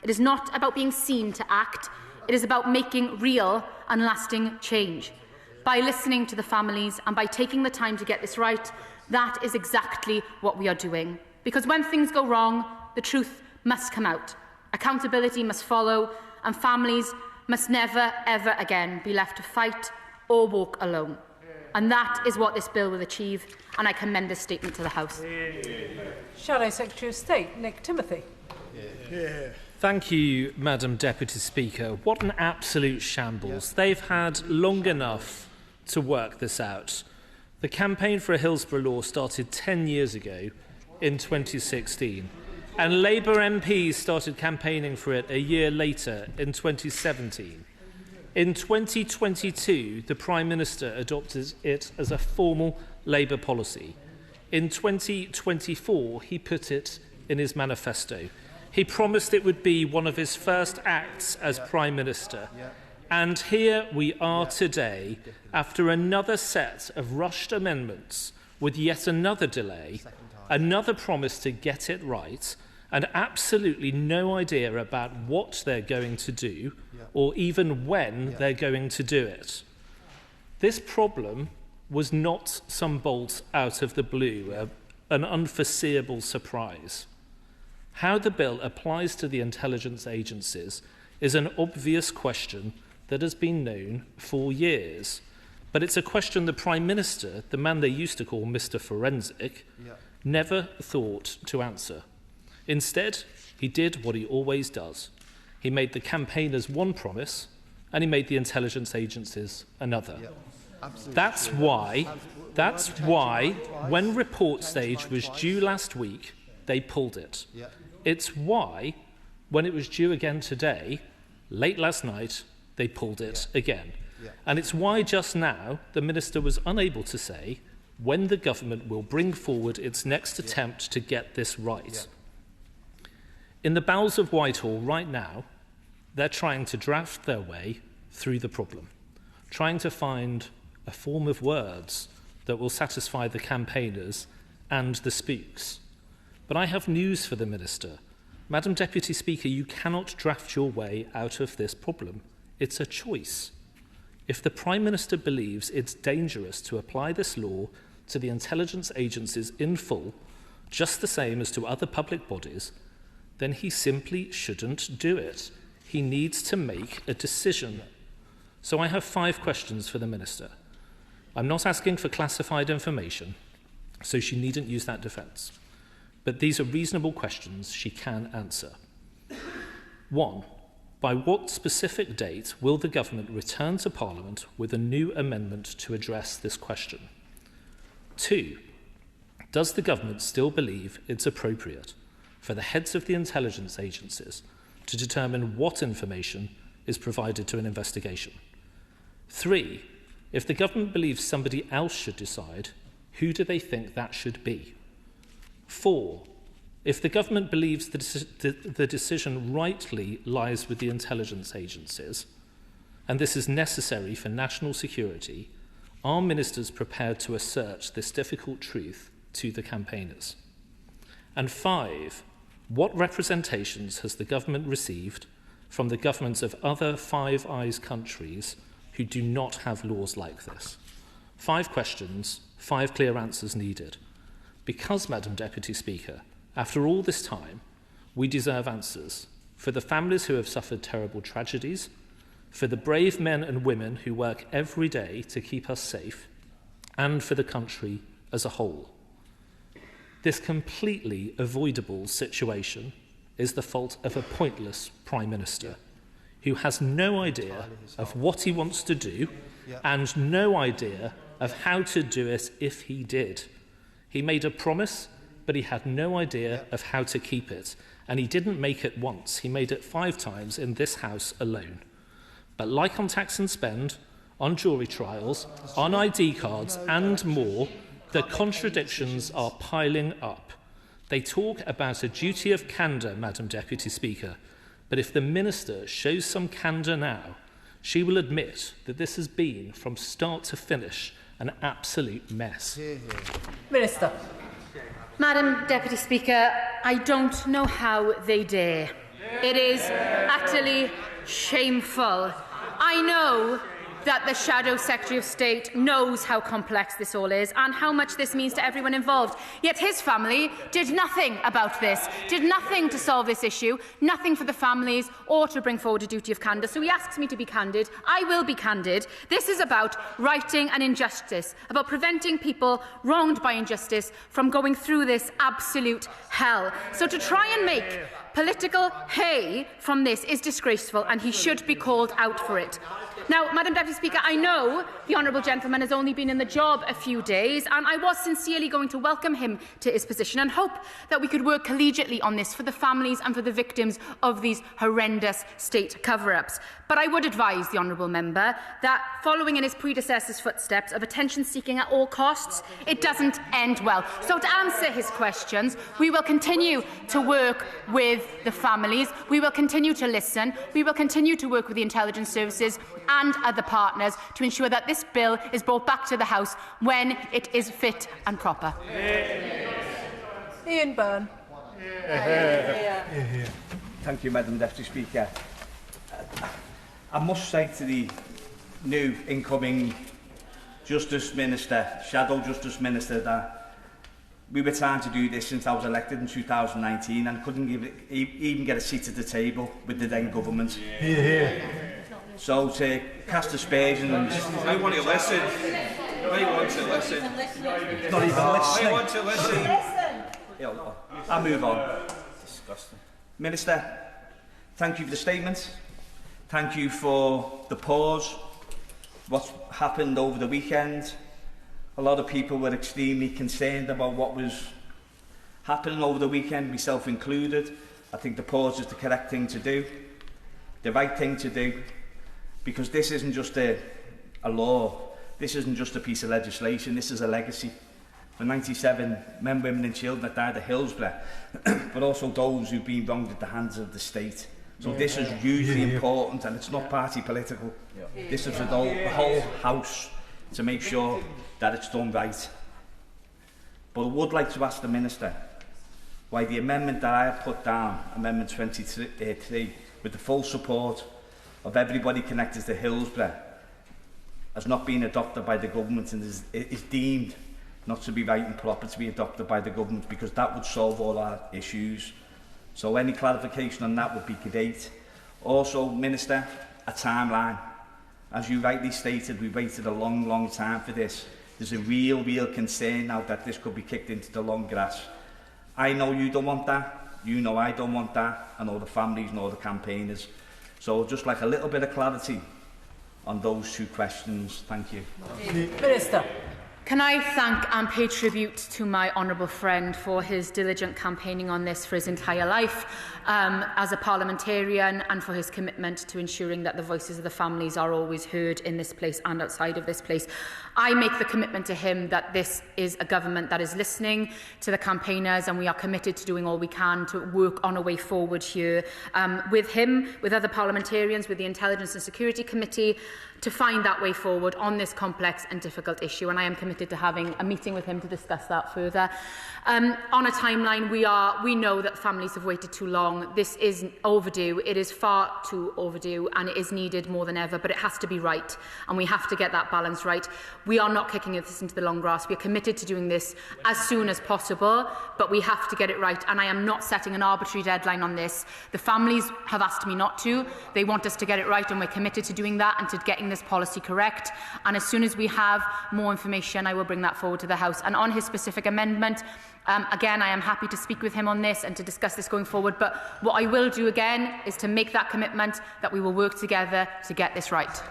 It is not about being seen to act. It is about making real and lasting change. By listening to the families and by taking the time to get this right, that is exactly what we are doing. Because when things go wrong, the truth must come out. Accountability must follow, and families must never, ever again be left to fight or walk alone. And that is what this bill will achieve, and I commend this statement to the House. Shadow Secretary of State Nick Timothy. Thank you, Madam Deputy Speaker. What an absolute shambles. They've had long enough to work this out. The campaign for a Hillsborough Law started 10 years ago in 2016, and Labour MPs started campaigning for it a year later in 2017. In 2022, the Prime Minister adopted it as a formal Labour policy. In 2024, he put it in his manifesto. He promised it would be one of his first acts as Prime Minister. And here we are today, after another set of rushed amendments, with yet another delay, another promise to get it right, and absolutely no idea about what they're going to do, or even when they're going to do it. This problem was not some bolt out of the blue, an unforeseeable surprise. How the bill applies to the intelligence agencies is an obvious question that has been known for years. But it's a question the Prime Minister, the man they used to call Mr. Forensic, never thought to answer. Instead, he did what he always does. He made the campaigners one promise, and he made the intelligence agencies another. That's why, when report stage was due last week, they pulled it. It's why, when it was due again today, late last night, they pulled it again. And it's why just now the Minister was unable to say when the government will bring forward its next attempt to get this right. In the bowels of Whitehall right now, they're trying to draft their way through the problem, trying to find a form of words that will satisfy the campaigners and the spooks. But I have news for the Minister. Madam Deputy Speaker, you cannot draft your way out of this problem. It's a choice. If the Prime Minister believes it's dangerous to apply this law to the intelligence agencies in full, just the same as to other public bodies, then he simply shouldn't do it. He needs to make a decision. So I have 5 questions for the Minister. I'm not asking for classified information, so she needn't use that defence. But these are reasonable questions she can answer. 1. By what specific date will the government return to Parliament with a new amendment to address this question? 2. Does the government still believe it's appropriate for the heads of the intelligence agencies to determine what information is provided to an investigation? 3. If the government believes somebody else should decide, who do they think that should be? 4. If the government believes the decision rightly lies with the intelligence agencies, and this is necessary for national security, are ministers prepared to assert this difficult truth to the campaigners? And 5. What representations has the government received from the governments of other Five Eyes countries who do not have laws like this? 5 questions, 5 clear answers needed. Because, Madam Deputy Speaker, after all this time, we deserve answers for the families who have suffered terrible tragedies, for the brave men and women who work every day to keep us safe, and for the country as a whole. This completely avoidable situation is the fault of a pointless Prime Minister who has no idea of what he wants to do and no idea of how to do it if he did. He made a promise, but he had no idea of how to keep it. And he didn't make it once, he made it 5 times in this House alone. But like on tax and spend, on jury trials, on ID cards and more, the contradictions are piling up. They talk about a duty of candour, Madam Deputy Speaker, but if the Minister shows some candour now, she will admit that this has been, from start to finish, an absolute mess. Minister. Madam Deputy Speaker, I don't know how they dare. It is utterly shameful. I know that the Shadow Secretary of State knows how complex this all is and how much this means to everyone involved. Yet his family did nothing about this, did nothing to solve this issue, nothing for the families or to bring forward a duty of candour. So he asks me to be candid. I will be candid. This is about righting an injustice, about preventing people wronged by injustice from going through this absolute hell. So to try and make political hay from this is disgraceful, and he should be called out for it. Now, Madam Deputy Speaker, I know the honourable gentleman has only been in the job a few days, and I was sincerely going to welcome him to his position and hope that we could work collegiately on this for the families and for the victims of these horrendous state cover-ups. But I would advise the honourable member that, following in his predecessor's footsteps of attention-seeking at all costs, it doesn't end well. So to answer his questions, we will continue to work with the families, we will continue to listen, we will continue to work with the intelligence services and other partners to ensure that this bill is brought back to the House when it is fit and proper. Ian Byrne. Thank you, Madam Deputy Speaker. I must say to the new incoming Justice Minister, Shadow Justice Minister, that we were trying to do this since I was elected in 2019 and couldn't even get a seat at the table with the then government. So to cast aspersions and... I want to listen. I want to listen. Not even listening. I want to listen. I'll move on. Disgusting. Minister, thank you for the statement. Thank you for the pause. What's happened over the weekend. A lot of people were extremely concerned about what was happening over the weekend, myself included. I think the pause is the correct thing to do, the right thing to do, because this isn't just a law, this isn't just a piece of legislation, this is a legacy. For 97 men, women and children that died at Hillsborough, but also those who've been wronged at the hands of the state. So this is hugely important, and it's not party political. This is for the whole House to make sure that it's done right. But I would like to ask the Minister why the amendment that I have put down, Amendment 23, with the full support of everybody connected to Hillsborough, has not been adopted by the government and is deemed not to be right and proper to be adopted by the government, because that would solve all our issues. So any clarification on that would be great. Also, Minister, a timeline. As you rightly stated, we waited a long time for this. There's a real concern now that this could be kicked into the long grass. I know you don't want that. You know I don't want that. And all the families and all the campaigners. So just like a little bit of clarity on those two questions. Thank you. Minister. Can I thank and pay tribute to my honourable friend for his diligent campaigning on this for his entire life as a parliamentarian, and for his commitment to ensuring that the voices of the families are always heard in this place and outside of this place. I make the commitment to him that this is a government that is listening to the campaigners, and we are committed to doing all we can to work on a way forward here with him, with other parliamentarians, with the Intelligence and Security Committee, to find that way forward on this complex and difficult issue, and I am committed to having a meeting with him to discuss that further. On a timeline, we know that families have waited too long. This is overdue. It is far too overdue, and it is needed more than ever, but it has to be right, and we have to get that balance right. We are not kicking this into the long grass. We are committed to doing this as soon as possible, but we have to get it right, and I am not setting an arbitrary deadline on this. The families have asked me not to. They want us to get it right, and we're committed to doing that and to getting this policy correct. And as soon as we have more information, I will bring that forward to the House. And on his specific amendment, again, I am happy to speak with him on this and to discuss this going forward. But what I will do again is to make that commitment that we will work together to get this right.